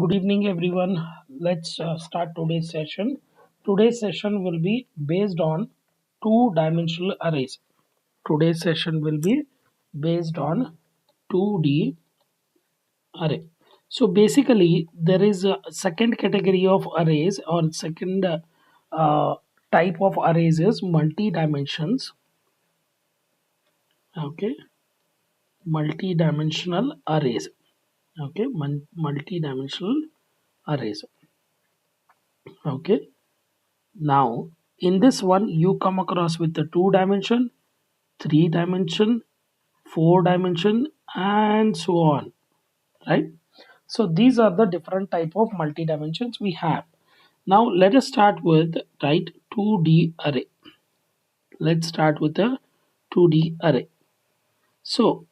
Good evening, everyone. Let's start today's session. Today's session will be based on two-dimensional arrays. Today's session will be based on 2D array. So basically, there is a second category of arrays or second uh, type of arrays is multi-dimensions. Okay, multi-dimensional arrays. Okay, multi-dimensional arrays. Okay. Now, in this one, you come across with the 2 dimension, 3 dimension, 4 dimension, and so on, right? So these are the different type of multi-dimensions we have. Now let us start with right 2D array. Let's start with the 2D array. So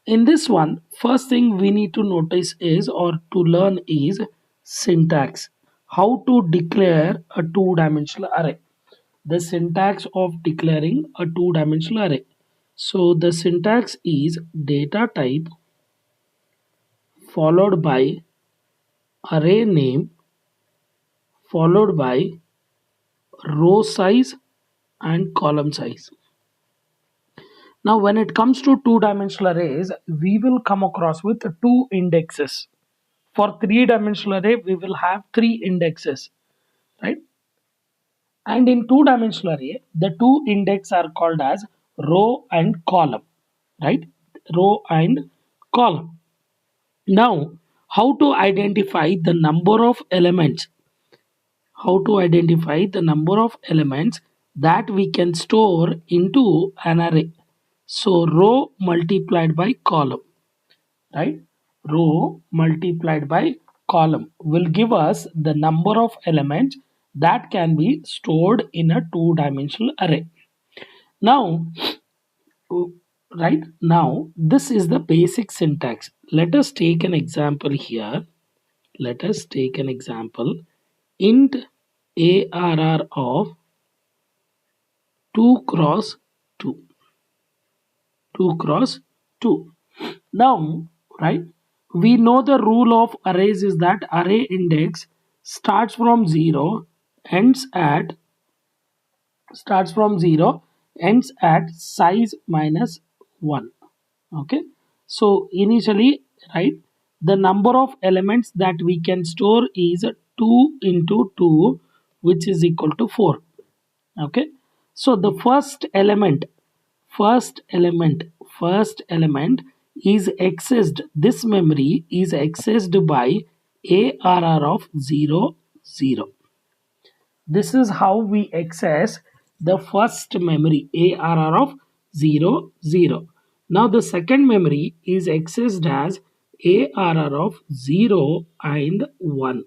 in this one, first thing we need to notice is or to learn is syntax. How to declare a two-dimensional array. The syntax of declaring a two-dimensional array. So the syntax is data type followed by array name followed by row size and column size. Now when it comes to two-dimensional arrays, we will come across with two indexes. For three-dimensional array, we will have three indexes, right? And in two-dimensional array, the two index are called as row and column, right? Row and column. Now, how to identify the number of elements? How to identify the number of elements that we can store into an array? So, row multiplied by column, right? Row multiplied by column will give us the number of elements that can be stored in a two-dimensional array. Now, right now, this is the basic syntax. Let us take an example here. Let us take an example. Int ARR of 2 cross 2. 2 cross 2. Now, right, we know the rule of arrays is that array index starts from 0, ends at starts from 0, ends at size minus 1. Okay. So initially, right, the number of elements that we can store is 2 into 2, which is equal to 4. Okay. So the first element first element is accessed, this memory is accessed by ARR of 0 0. This is how we access the first memory ARR of 0 0. Now the second memory is accessed as ARR of 0 and 1.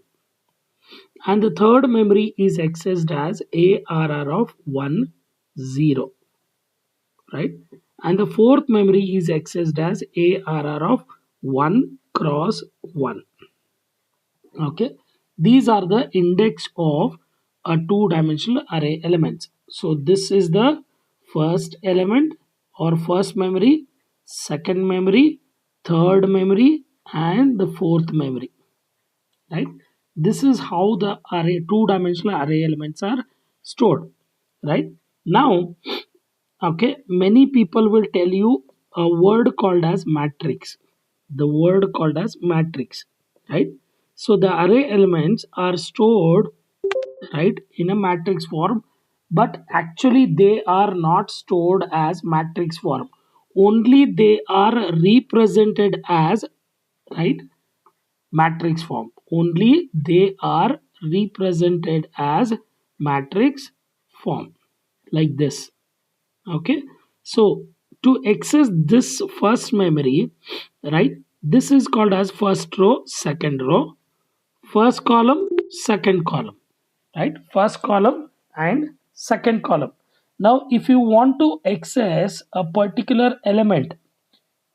And the third memory is accessed as ARR of 1 0, right? And the fourth memory is accessed as ARR of 1 cross 1. Okay, these are the index of a two-dimensional array elements. So this is the first element or first memory, second memory, third memory, and the fourth memory, right? This is how the array two-dimensional array elements are stored, right? Now, okay, many people will tell you a word called as matrix. The word called as matrix, right? So the array elements are stored, right, in a matrix form, but actually they are not stored as matrix form. Only they are represented as, right, matrix form. Only they are represented as matrix form like this. Okay, so to access this first memory, right, this is called as first row, second row, first column, second column, right? First column and second column. Now if you want to access a particular element,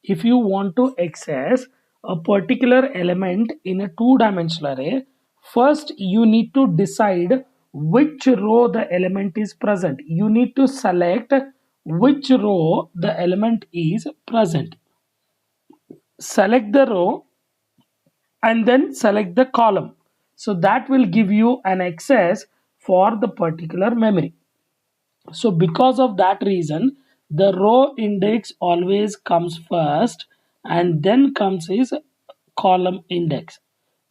if you want to access a particular element in a two-dimensional array, first you need to decide which row the element is present. You need to select which row the element is present. Select the row and then select the column. So that will give you an access for the particular memory. So because of that reason, the row index always comes first and then comes is column index.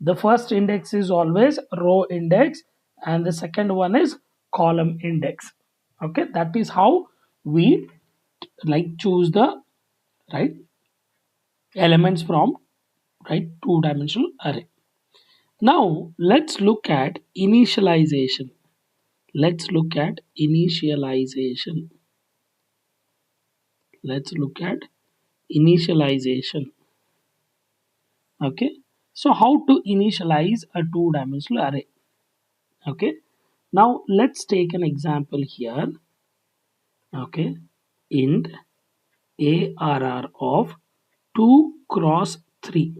The first index is always row index and the second one is column index. Okay, that is how we like choose the right elements from right two-dimensional array. Now let's look at initialization. Let's look at initialization. Let's look at initialization. Okay, so how to initialize a two-dimensional array? Okay, now let's take an example here. Okay, int arr of 2 cross 3.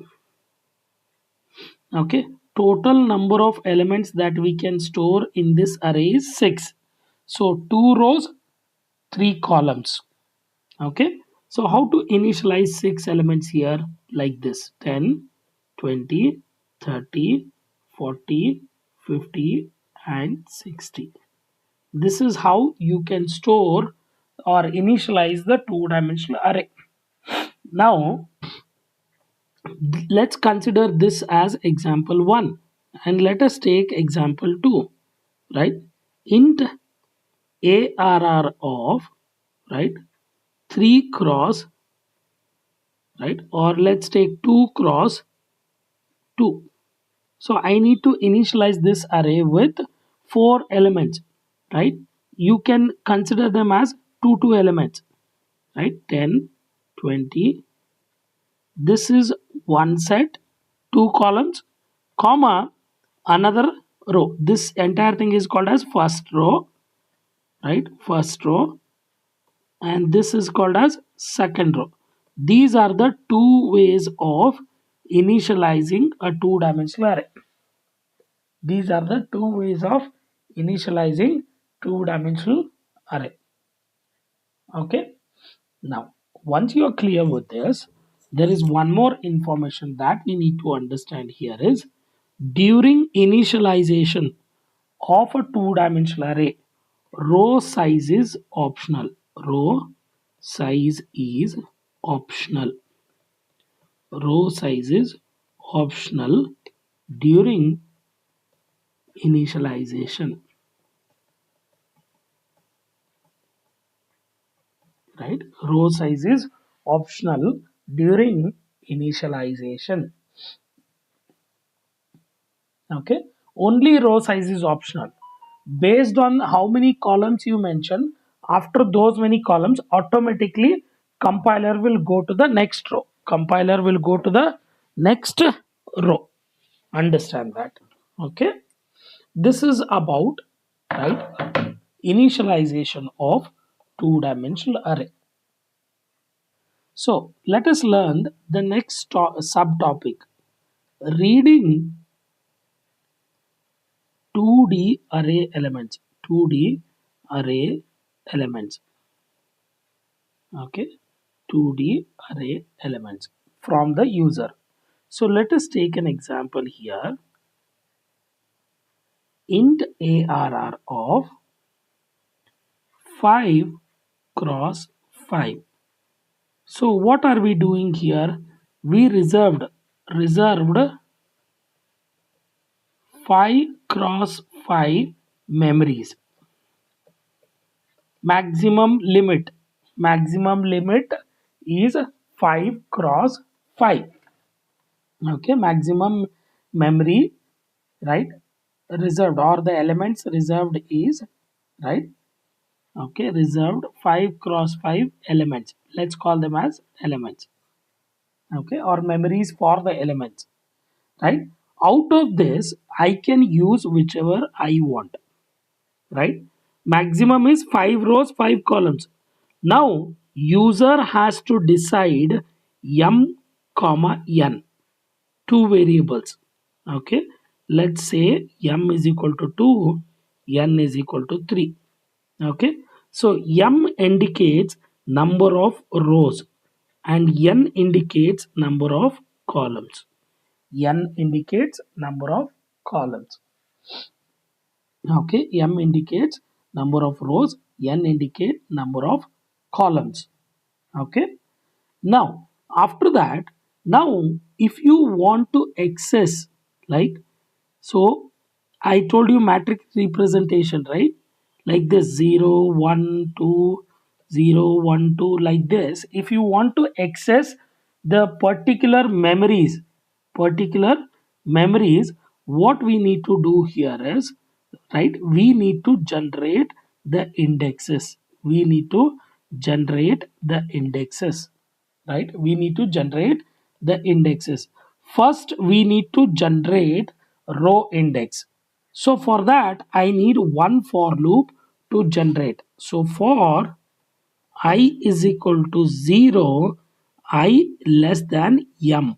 Okay, total number of elements that we can store in this array is 6. So 2 rows, 3 columns. Okay, so how to initialize 6 elements here? Like this: 10, 20, 30, 40, 50 and 60. This is how you can store or initialize the two-dimensional array. Now let's consider this as example 1 and let us take example 2. Right, int arr of right 3 cross right, or let's take 2 cross 2. So I need to initialize this array with 4 elements, right? You can consider them as 2 elements, right? 10, 20. This is one set, 2 columns, comma, another row. This entire thing is called as first row, right? First row, and this is called as second row. These are the two ways of initializing a two-dimensional array. These are the two ways of initializing two-dimensional array. Okay. Now, once you are clear with this, there is one more information that we need to understand here is during initialization of a two-dimensional array, row size is optional. Row size is optional. Row size is optional during initialization. Right, row size is optional during initialization. Okay, only row size is optional based on how many columns you mention. After those many columns, automatically compiler will go to the next row. Compiler will go to the next row. Understand that? Okay, this is about right initialization of two-dimensional array. So let us learn the next subtopic, reading 2D array elements. 2D array elements. Okay, 2D array elements from the user. So let us take an example here. Int arr of 5 cross 5. So what are we doing here? We reserved 5 cross 5 memories. Maximum limit is 5 cross 5. Okay, maximum memory, right, reserved, or the elements reserved is right. Okay, reserved 5 cross 5 elements. Let's call them as elements. Okay, or memories for the elements, right? Out of this I can use whichever I want, right? Maximum is 5 rows, 5 columns. Now user has to decide m comma n, two variables. Okay, let's say m is equal to 2, n is equal to 3. Okay, so m indicates number of rows and n indicates number of columns. N indicates number of columns. Okay, M indicates number of rows, N indicate number of columns. Okay. Now, after that, now if you want to access, like, so I told you matrix representation, right? Like this 0, 1, 2, 0, 1, 2, like this. If you want to access the particular memories, what we need to do here is, right, we need to generate the indexes. We need to generate the indexes, right? We need to generate the indexes. First, we need to generate row index. So for that, I need one for loop to generate. So for I is equal to 0, I less than m.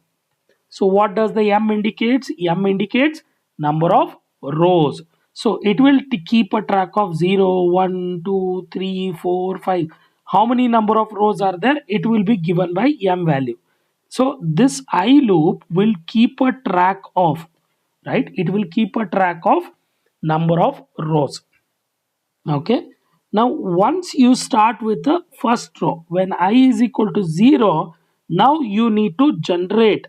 So what does the m indicates? M indicates number of rows. So it will keep a track of 0, 1, 2, 3, 4, 5. How many number of rows are there? It will be given by m value. So this I loop will keep a track of, right? It will keep a track of number of rows. Okay. Now once you start with the first row, when I is equal to 0, now you need to generate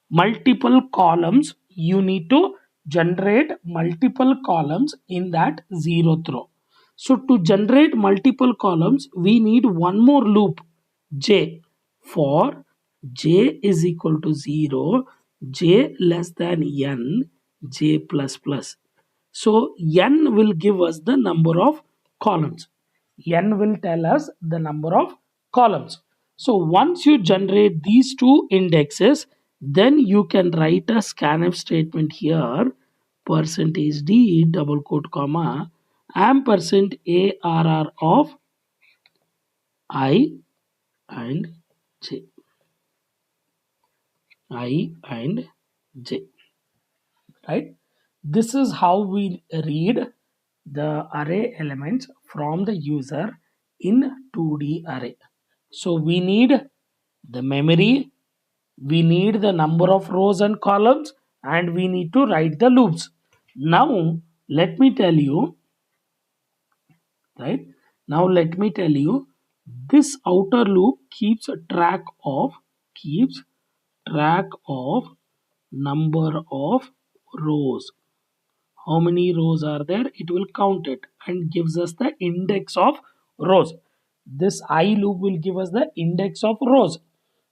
multiple columns. You need to generate multiple columns in that 0th row. So to generate multiple columns, we need one more loop, j. For j is equal to 0, j less than n, j plus plus. So n will give us the number of columns. N will tell us the number of columns. So once you generate these two indexes, then you can write a scanf statement here, percentage %d double quote comma ampersand arr of I and j. I and j. Right? This is how we read the array elements from the user in 2D array. So we need the memory, we need the number of rows and columns, and we need to write the loops. Now let me tell you, right? Now let me tell you, this outer loop keeps track of number of rows. How many rows are there? It will count it and gives us the index of rows. This I loop will give us the index of rows.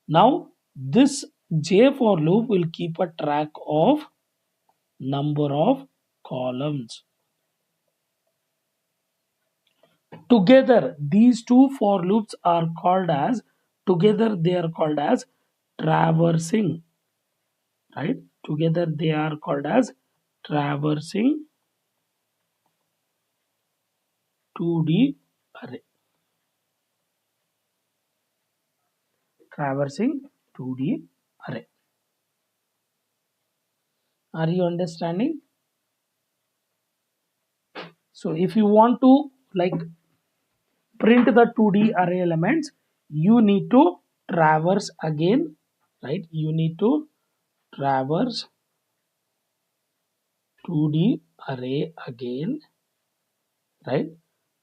Now this j for loop will keep a track of number of columns. Together these two for loops are called as, together they are called as traversing, right? Together they are called as traversing 2D array. Traversing 2D array. Are you understanding? So if you want to like print the 2D array elements, you need to traverse again, right? You need to traverse 2D array again, right?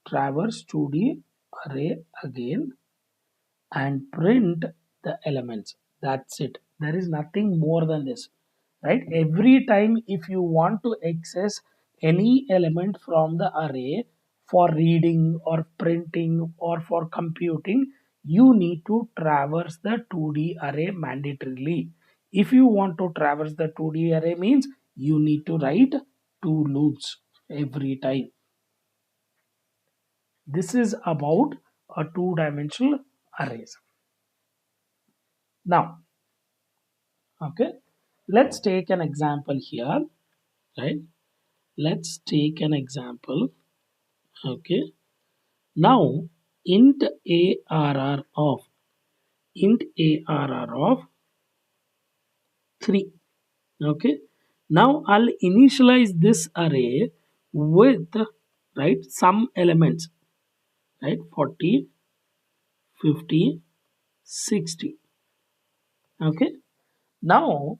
Traverse 2D array again and print the elements. That's it. There is nothing more than this, right? Every time if you want to access any element from the array for reading or printing or for computing, you need to traverse the 2D array mandatorily. If you want to traverse the 2D array means you need to write two loops every time. This is about a two-dimensional arrays. Now, okay, let's take an example here, right? Let's take an example. Okay, now int arr of int arr of 3. Okay, now I'll initialize this array with, right, some elements, right? 40, 50, 60. Okay, now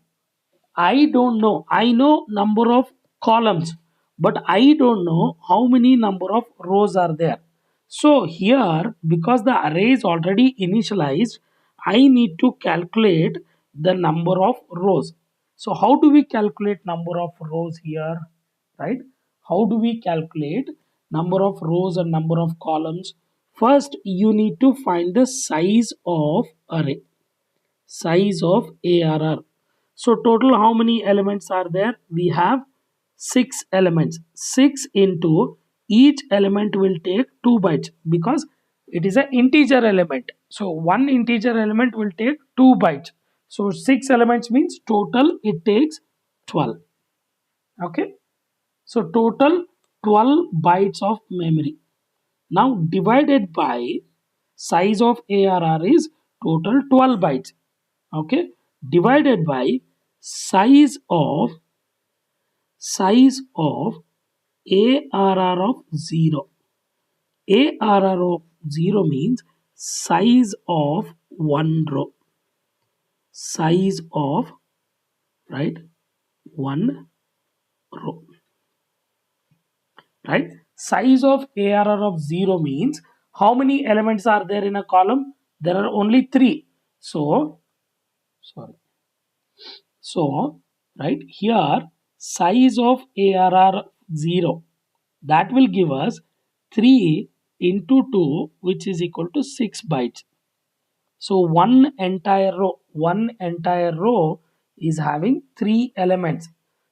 I don't know. I know number of columns, but I don't know how many number of rows are there. So here, because the array is already initialized, I need to calculate the number of rows. So how do we calculate number of rows here? Right? How do we calculate number of rows and number of columns? First, you need to find the size of array, size of ARR. So total how many elements are there? We have 6 elements. 6 into each element will take 2 bytes because it is an integer element. So one integer element will take 2 bytes. So 6 elements means total it takes 12. Okay. So total 12 bytes of memory. Now divided by size of ARR is total 12 bytes. Okay, divided by size of ARR of 0. ARR of 0 means size of one row. Size of, right, one row. Right, size of ARR of 0 means how many elements are there in a column? There are only 3. So sorry, so right here, size of ARR 0, that will give us 3 into 2, which is equal to 6 bytes. So one entire row is having 3 elements.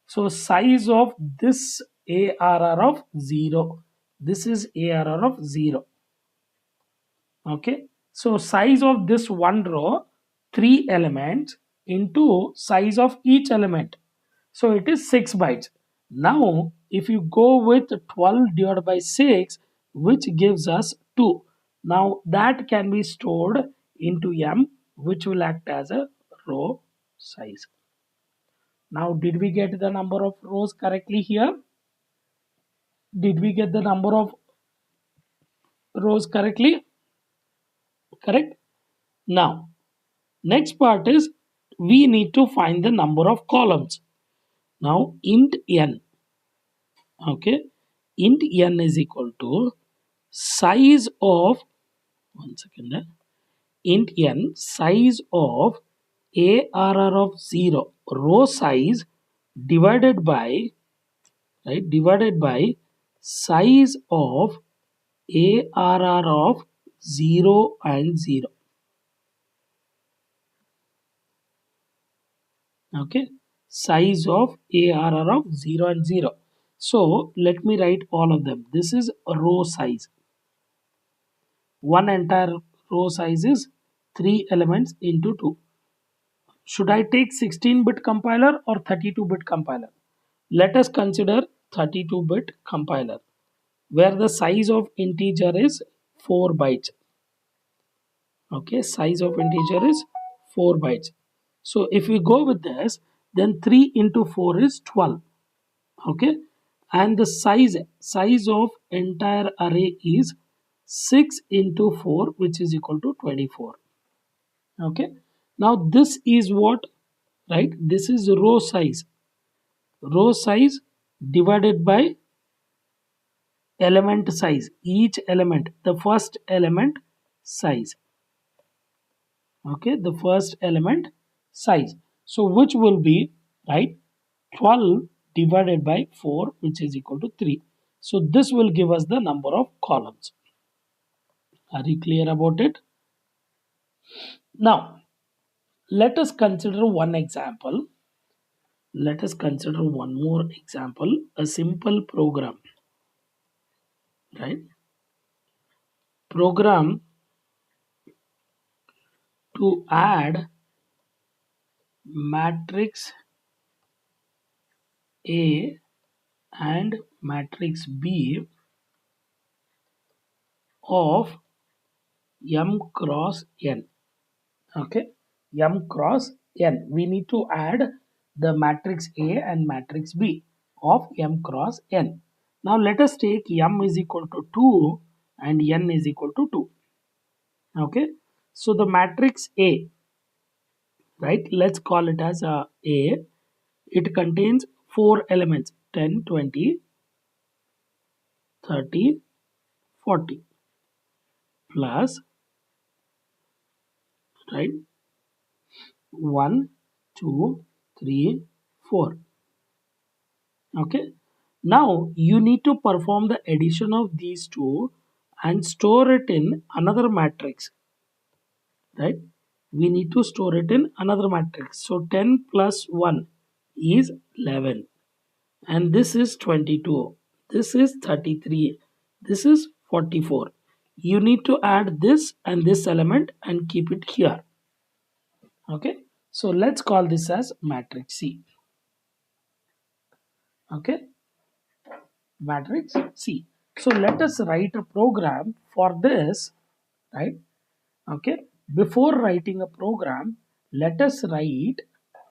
So size of this ARR of 0, this is ARR of 0. Okay, so size of this one row, 3 elements into size of each element, so it is 6 bytes. Now if you go with 12 divided by 6, which gives us 2, now that can be stored into M, which will act as a row size. Now did we get the number of rows correctly here? Did we get the number of rows correctly? Correct. Now next part is we need to find the number of columns. Now int n, okay, int n is equal to size of, one second, int n size of ARR of 0, row size divided by, right, divided by size of ARR of 0 and 0. Okay, size of ARR of 0 and 0. So let me write all of them. This is a row size. One entire row size is 3 elements into 2. Should I take 16-bit compiler or 32-bit compiler? Let us consider 32-bit compiler, where the size of integer is 4 bytes. Okay, size of integer is 4 bytes. So if we go with this, then 3 into 4 is 12. Okay, and the size of entire array is 6 into 4, which is equal to 24. Okay, now this is what, right, this is row size. Row size divided by element size, each element, the first element size. Okay, the first element size, so which will be, right, 12 divided by 4, which is equal to 3. So this will give us the number of columns. Are you clear about it? Now let us consider one example. Let us consider one more example, a simple program, right? Program to add matrix A and matrix B of M cross N. Okay, M cross N. We need to add the matrix A and matrix B of M cross N. Now let us take M is equal to 2 and N is equal to 2. Okay, so the matrix A, right, let's call it as A, It contains four elements: 10, 20, 30, 40, plus, right, 1, 2, 3, 4. Okay. Now you need to perform the addition of these two and store it in another matrix, right? We need to store it in another matrix. So 10 plus 1 is 11, and this is 22, this is 33, this is 44. You need to add this and this element and keep it here. Okay, so let's call this as matrix C. Okay, matrix C. So let us write a program for this, right? Okay, before writing a program, let us write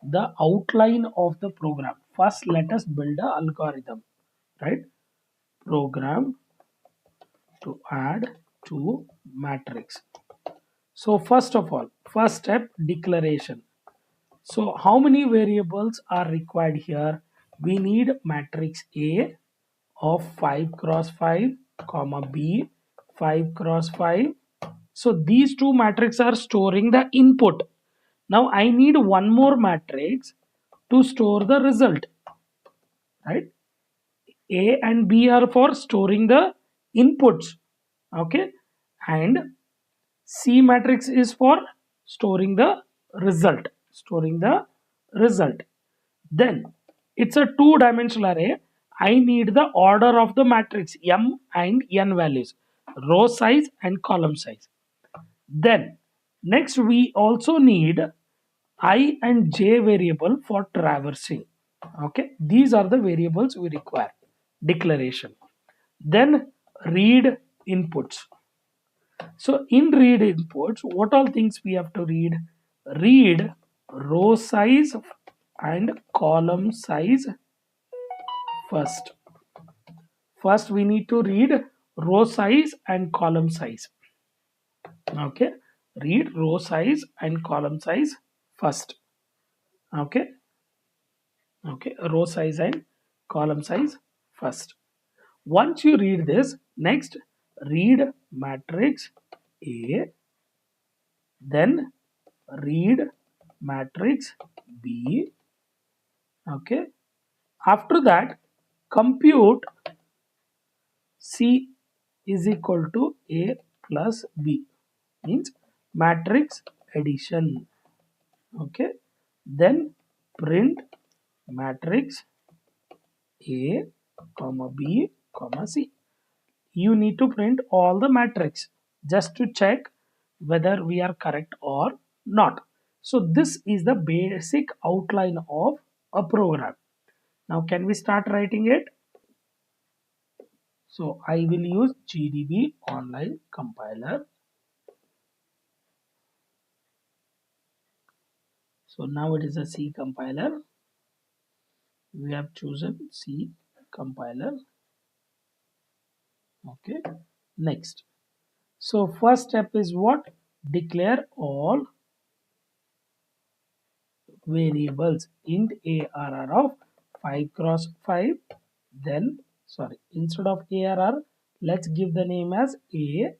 the outline of the program. First, let us build a algorithm, right? Program to add to matrix. So first of all, first step, declaration. So how many variables are required here? We need matrix A of 5 cross 5, comma B 5 cross 5. So these two matrices are storing the input. Now I need one more matrix to store the result, right? A and B are for storing the inputs, okay, and C matrix is for storing the result, storing the result. Then it's a two-dimensional array. I need the order of the matrix M and N values, row size and column size. Then next we also need I and J variable for traversing. Okay, these are the variables we require. Declaration. Then read inputs. So in read inputs, what all things we have to read? Read row size and column size first. First we need to read row size and column size. Okay, read row size and column size first. Okay, okay, row size and column size first. Once you read this, next read matrix A, then read matrix B. Okay, after that compute C is equal to A plus B, means matrix addition. Okay, then print matrix A comma B comma C. You need to print all the matrix just to check whether we are correct or not. So this is the basic outline of a program. Now can we start writing it? So I will use GDB online compiler. So now it is a C compiler. We have chosen C compiler. Okay, next. So first step is what? Declare all variables int arr of 5 cross 5. Then sorry, instead of arr, let's give the name as A,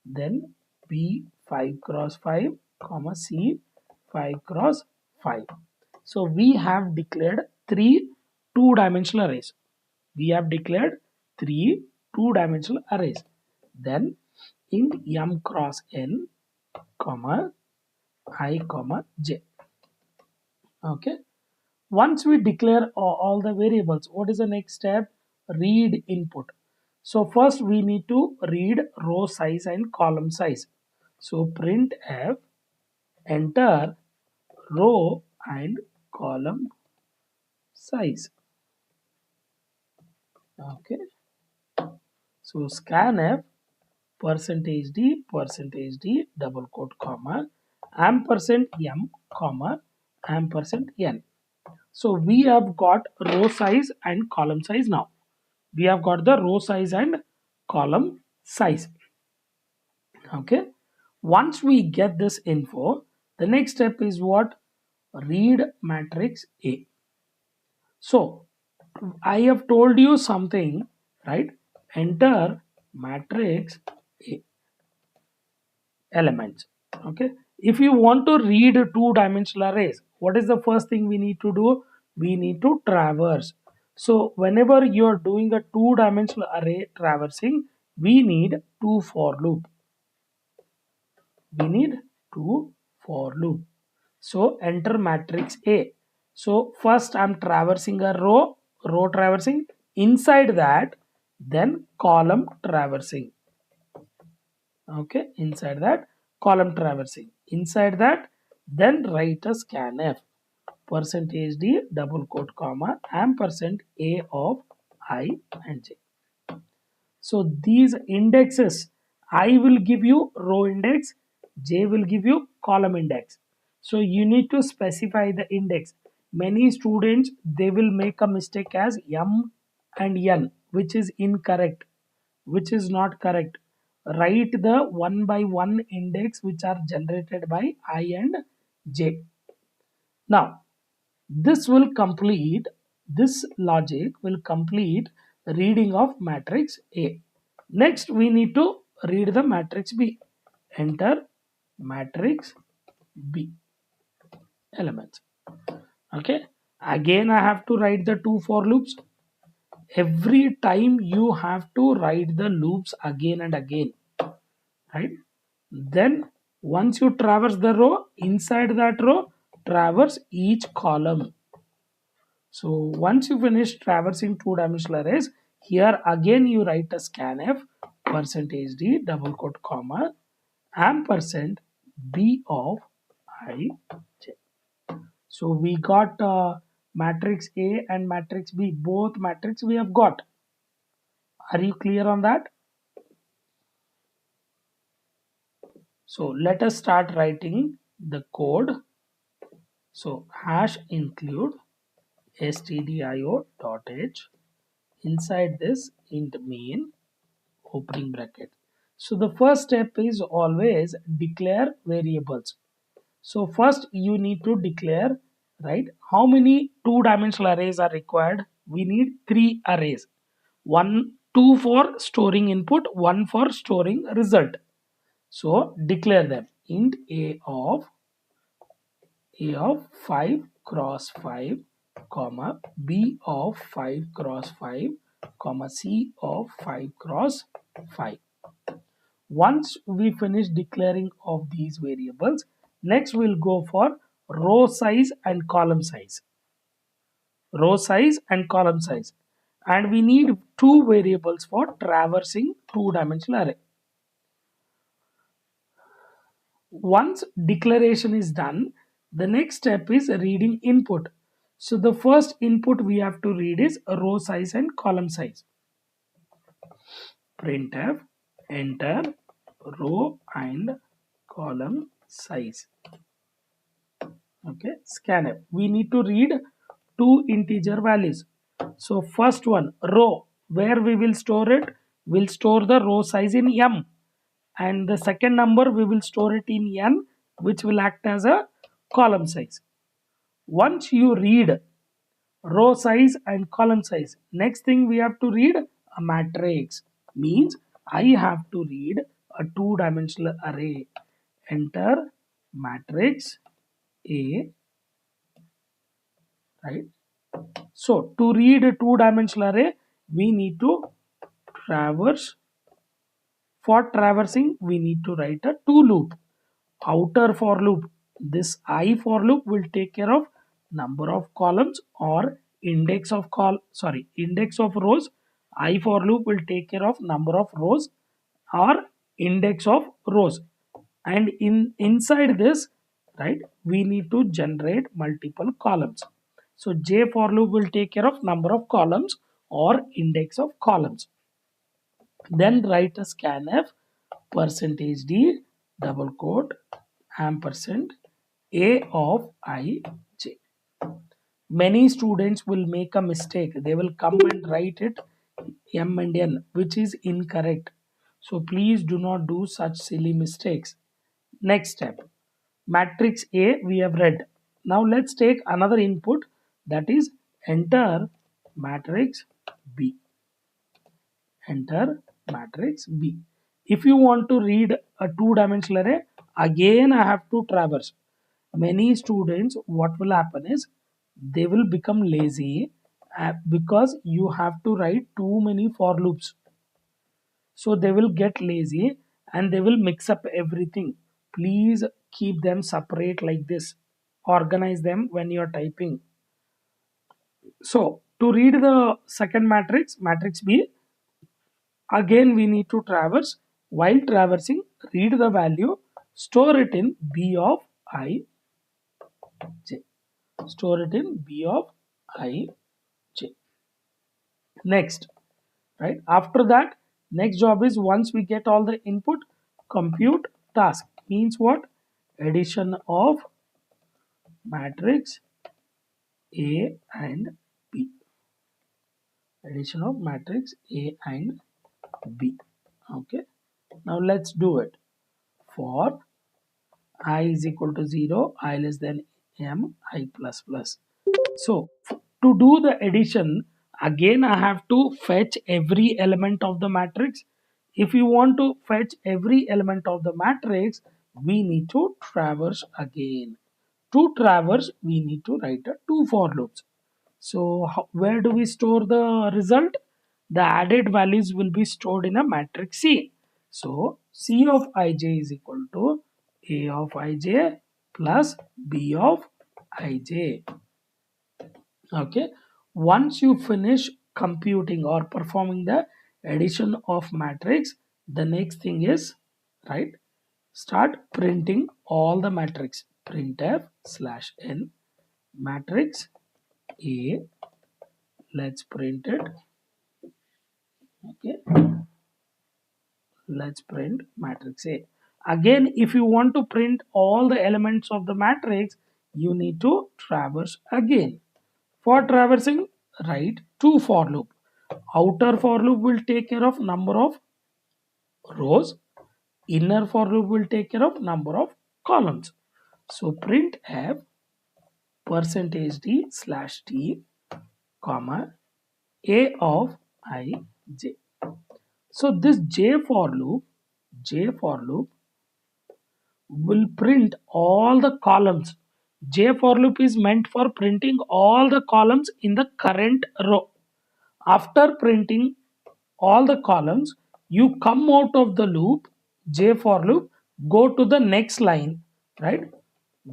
then B 5 cross 5 comma C 5 cross 5. So we have declared three two-dimensional arrays. We have declared three two-dimensional arrays. Then int m cross n comma I comma j. Okay, once we declare all the variables, what is the next step? Read input. So first we need to read row size and column size. So print f, enter row and column size. Okay, so scanf %d double quote comma ampersand m comma ampersand n. So we have got row size and column size now. We have got the row size and column size. Okay, once we get this info, the next step is what? read matrix A. So I have told you something, right? Enter matrix A elements. Okay. If you want to read two-dimensional arrays, what is the first thing we need to do? We need to traverse. So whenever you are doing a two-dimensional array traversing, we need two for loop. We need two for loop. So enter matrix A. So first I'm traversing a row traversing. Inside that, then column traversing. Okay, inside that, column traversing. Inside that, then write a scanf. Percentage D double quote comma ampersand A of I and J. So these indexes, I will give you row index, J will give you column index. So you need to specify the index. Many students, they will make a mistake as M and N, which is incorrect, which is not correct. Write the one by one index which are generated by I and J. Now, this logic will complete reading of matrix A. Next, we need to read the matrix B. Enter matrix B elements. Okay. Again, I have to write the two for loops. Every time you have to write the loops again and again. Right. Then once you traverse the row, inside that row, traverse each column. So once you finish traversing two-dimensional arrays, here again you write a scanf percentage D double quote comma ampersand B of I J. So we got matrix A and matrix B. Both matrix we have got. Are you clear on that? So let us start writing the code. So hash include stdio.h. Inside this int main opening bracket. So the first step is always declare variables. So first you need to declare, right, how many two-dimensional arrays are required. We need three arrays. Two for storing input, one for storing result. So declare them. Int a of 5 cross 5 comma b of 5 cross 5 comma c of 5 cross 5. Once we finish declaring of these variables, next we'll go for row size and column size. Row size and column size. And we need two variables for traversing two-dimensional array. Once declaration is done, the next step is reading input. So the first input we have to read is row size and column size. Printf enter row and column size. Okay, scanf. We need to read two integer values. So first one, row, where we will store it, we'll store the row size in M, and the second number we will store it in N, which will act as a column size. Once you read row size and column size, next thing we have to read a matrix, means I have to read a two-dimensional array. Enter matrix A, right? So to read a two-dimensional array, we need to traverse. For traversing, we need to write a two loop. Outer for loop. This I for loop will take care of number of columns or index of index of rows. I for loop will take care of number of rows or index of rows. And inside this, right, we need to generate multiple columns. So J for loop will take care of number of columns or index of columns. Then write a scanf percentage D double quote ampersand A of I J. Many students will make a mistake. They will come and write it M and N, which is incorrect. So please do not do such silly mistakes. Next step. Matrix A we have read. Now let's take another input, that is enter matrix B. Enter matrix B. If you want to read a two-dimensional array, again I have to traverse. Many students, what will happen is they will become lazy because you have to write too many for loops. So they will get lazy and they will mix up everything. Please keep them separate like this. Organize them when you are typing. So to read the second matrix, matrix B, again we need to traverse. While traversing, read the value, store it in B of I j. Store it in B of I j. Next, right? After that, next job is once we get all the input, compute task. Means what? Addition of matrix A and B. Addition of matrix A and B. Okay. Now let's do it. For I is equal to 0, I less than m, I plus plus. So to do the addition, again I have to fetch every element of the matrix. If you want to fetch every element of the matrix, we need to traverse again. To traverse, we need to write a two for loops. So where do we store the result? The added values will be stored in a matrix C. So C of ij is equal to A of ij plus B of ij. Okay. Once you finish computing or performing the addition of matrix, the next thing is, right, start printing all the matrix. Printf slash n matrix A. Let's print it. Okay, let's print matrix A. Again, if you want to print all the elements of the matrix, you need to traverse again. For traversing, write two for loop. Outer for loop will take care of number of rows. Inner for loop will take care of number of columns. So print f percentage d slash t comma a of I j. So this J for loop will print all the columns. J for loop is meant for printing all the columns in the current row. After printing all the columns, you come out of the loop, J for loop, go to the next line, right?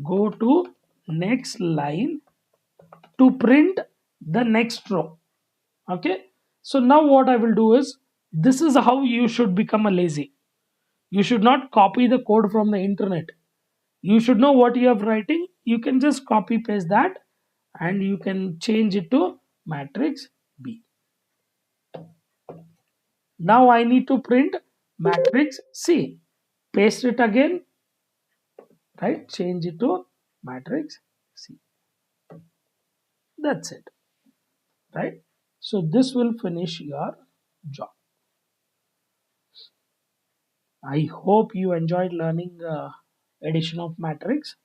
Go to next line to print the next row. Okay. So now what I will do is, this is how you should become a lazy. You should not copy the code from the internet. You should know what you are writing. You can just copy paste that and you can change it to matrix B. Now I need to print matrix C. Paste it again, right? Change it to matrix C. That's it, right? So this will finish your job. I hope you enjoyed learning addition of matrix.